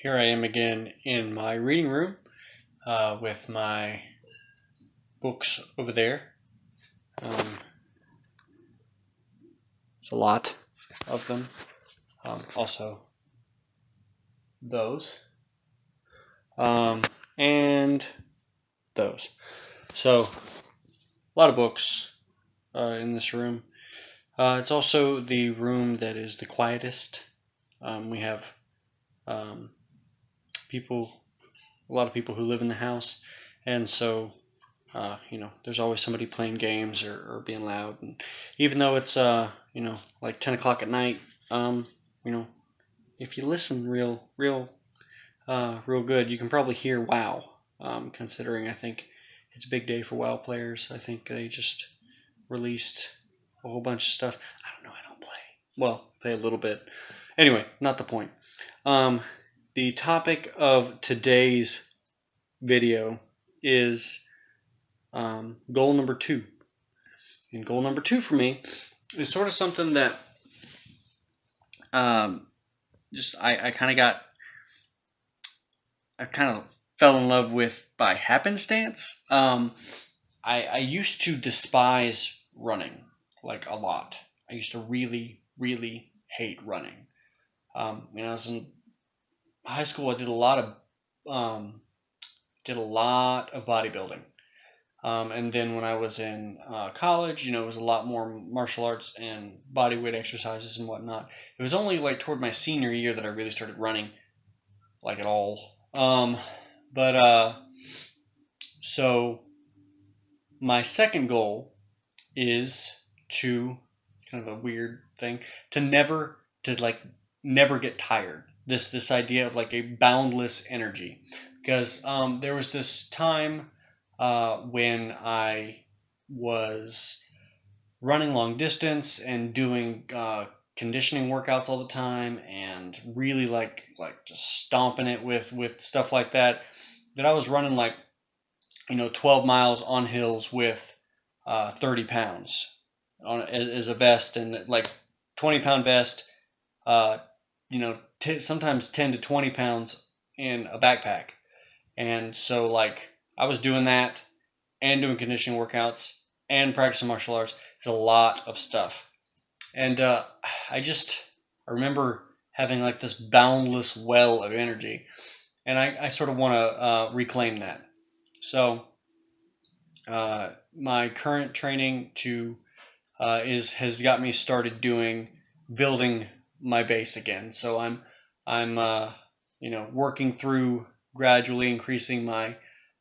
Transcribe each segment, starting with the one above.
here I am again in my reading room with my books over there. There's a lot of them. Also, those. And those. So, a lot of books in this room. It's also the room that is the quietest. We have a lot of people who live in the house, and so there's always somebody playing games or being loud. And even though it's like 10 o'clock at night, if you listen real good, you can probably hear WoW. Considering I think it's a big day for WoW players. I think they just released a whole bunch of stuff. I don't know. I don't play. Well, play a little bit. Anyway, not the point. The topic of today's video is goal number 2. And goal number 2 for me is sort of something that I kind of fell in love with by happenstance. I used to despise running like a lot. I used to really hate running. When I was in high school, I did a lot of bodybuilding. And then when I was in college, it was a lot more martial arts and body weight exercises and whatnot. It was only like toward my senior year that I really started running, like at all. So my second goal is to, it's kind of a weird thing, to never get tired. This idea of like a boundless energy, because there was this time when I was running long distance and doing conditioning workouts all the time, and really like just stomping it with stuff like that. That I was running 12 miles on hills with 30 pounds on as a vest, and like 20-pound vest. Sometimes 10 to 20 pounds in a backpack. And so I was doing that and doing conditioning workouts and practicing martial arts. There's a lot of stuff. And I remember having like this boundless well of energy. And I sort of want to reclaim that. So my current training has got me started building my base again. So I'm working through gradually increasing my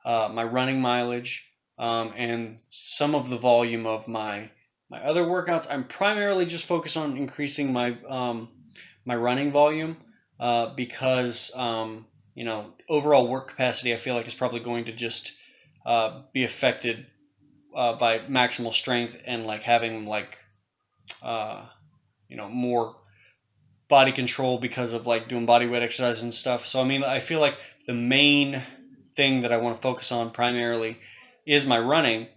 running mileage and some of the volume of my other workouts. I'm primarily just focused on increasing my running volume because overall work capacity I feel like is probably going to just be affected by maximal strength and having more body control because of doing body weight exercise and stuff. So I feel like the main thing that I want to focus on primarily is my running,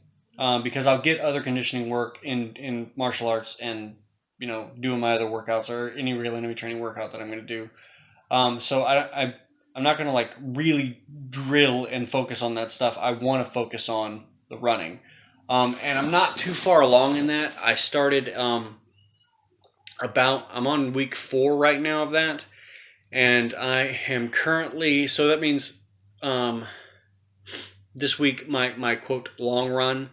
because I'll get other conditioning work in martial arts and doing my other workouts or any real enemy training workout that I'm going to do. So I'm not going to really drill and focus on that stuff. I want to focus on the running, and I'm not too far along in that. I started I'm on week 4 right now of that, and I am currently, so that means this week my quote long run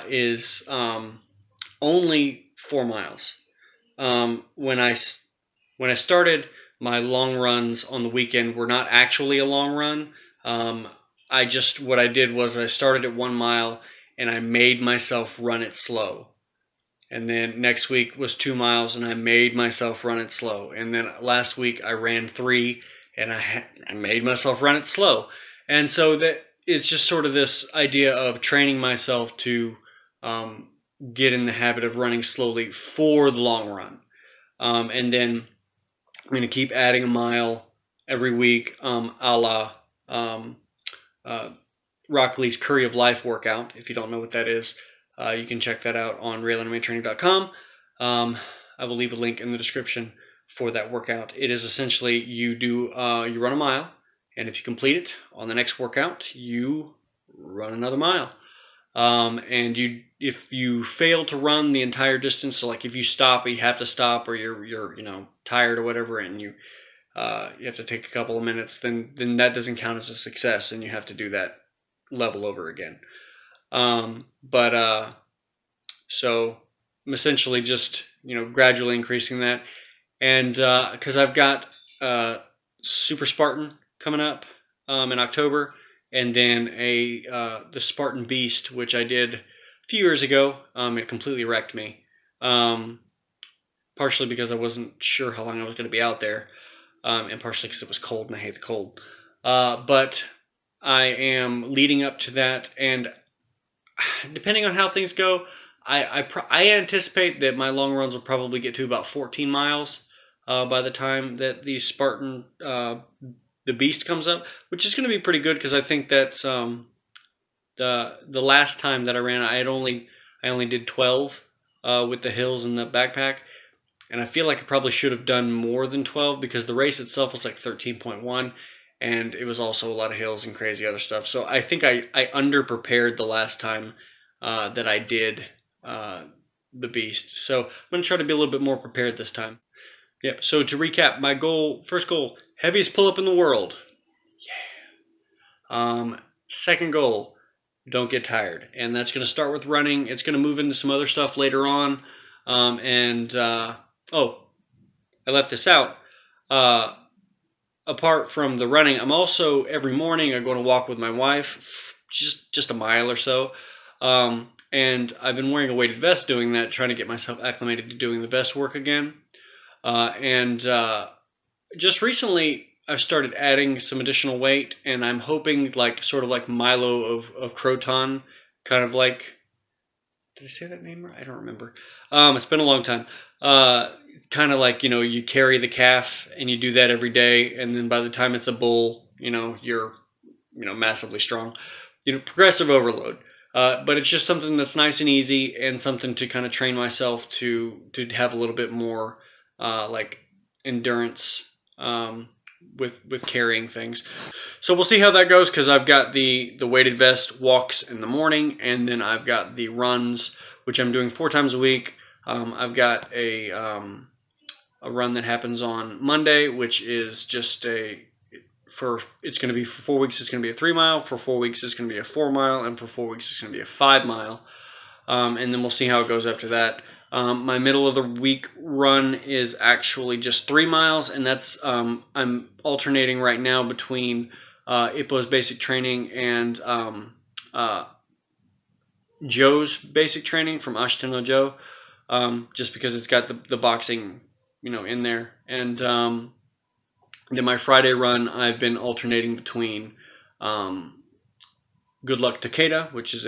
is only 4 miles. When I started, my long runs on the weekend were not actually a long run. What I did was I started at 1 mile and I made myself run it slow. And then next week was 2 miles and I made myself run it slow. And then last week I ran 3 and I made myself run it slow. And so that it's just sort of this idea of training myself to get in the habit of running slowly for the long run. And then I'm going to keep adding a mile every week, a la Rock Lee's Curry of Life workout. If you don't know what that is, you can check that out on realenemytraining.com. I will leave a link in the description for that workout. It is essentially you run a mile, and if you complete it on the next workout, you run another mile. And if you fail to run the entire distance, so like if you stop, or you have to stop, or you're tired or whatever, and you have to take a couple of minutes, then that doesn't count as a success, and you have to do that level over again. So I'm essentially just gradually increasing that, and because I've got Super Spartan coming up in October, and then the Spartan Beast, which I did a few years ago. It completely wrecked me, partially because I wasn't sure how long I was going to be out there, and partially because it was cold and I hate the cold. But I am leading up to that, and depending on how things go, I anticipate that my long runs will probably get to about 14 miles by the time that the Spartan the Beast comes up, which is going to be pretty good because I think that's the last time that I ran, I only did 12 with the hills and the backpack, and I feel like I probably should have done more than 12 because the race itself was like 13.1, and it was also a lot of hills and crazy other stuff. So I think I underprepared the last time that I did the Beast. So I'm going to try to be a little bit more prepared this time. Yep, so to recap, my first goal, heaviest pull-up in the world. Yeah. Second goal, don't get tired. And that's going to start with running. It's going to move into some other stuff later on. Oh, I left this out. Apart from the running, I'm also, every morning, I'm going to walk with my wife, just a mile or so. And I've been wearing a weighted vest doing that, trying to get myself acclimated to doing the vest work again. Just recently, I've started adding some additional weight, and I'm hoping sort of like Milo of Croton, kind of like, did I say that name right? I don't remember. It's been a long time. Kind of like, you carry the calf and you do that every day, and then by the time it's a bull, you're, massively strong. Progressive overload. But it's just something that's nice and easy, and something to kind of train myself to have a little bit more endurance with carrying things. So we'll see how that goes, because I've got the weighted vest walks in the morning, and then I've got the runs, which I'm doing 4 times a week. I've got a run that happens on Monday, which is just it's going to be for 4 weeks, it's going to be a 3 mile, for 4 weeks it's going to be a 4 mile, and for 4 weeks it's going to be a 5 mile. And then we'll see how it goes after that. My middle of the week run is actually just 3 miles, and that's I'm alternating right now between Ippo's basic training and Joe's basic training from Ashitano Joe, just because it's got the boxing, in there. And then my Friday run, I've been alternating between Good Luck Takeda, which is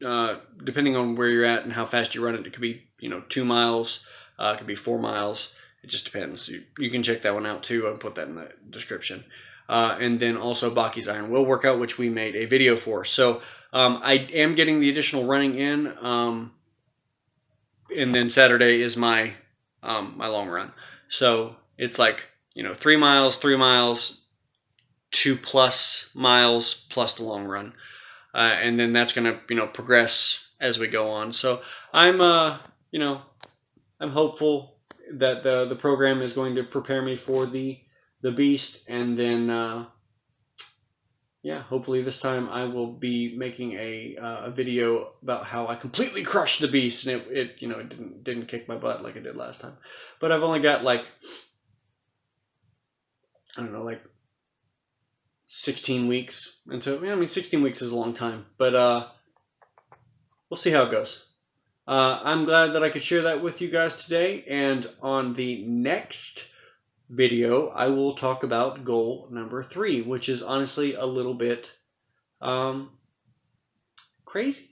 depending on where you're at and how fast you run it, it could be 2 miles, it could be 4 miles. It just depends. You can check that one out too. I'll put that in the description. And then also Baki's Iron Will workout, which we made a video for. So I am getting the additional running in, and then Saturday is my long run. So it's 3 miles, 3 miles, 2+ miles plus the long run. And then that's going to, progress as we go on. So I'm, I'm hopeful that the program is going to prepare me for the Beast. And then, hopefully this time I will be making a video about how I completely crushed the Beast, and it didn't kick my butt like it did last time. But I've only got 16 weeks into 16 weeks is a long time, but we'll see how it goes. I'm glad that I could share that with you guys today, and on the next video I will talk about goal number 3, which is honestly a little bit crazy.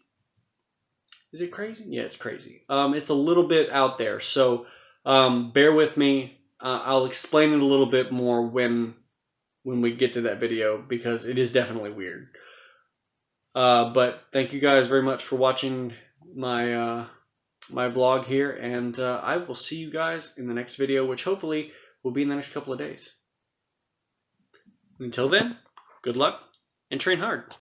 Is it crazy? Yeah, it's crazy. It's a little bit out there, so bear with me. I'll explain it a little bit more when we get to that video, because it is definitely weird. But thank you guys very much for watching my my vlog here, and I will see you guys in the next video, which hopefully will be in the next couple of days. Until then, good luck and train hard.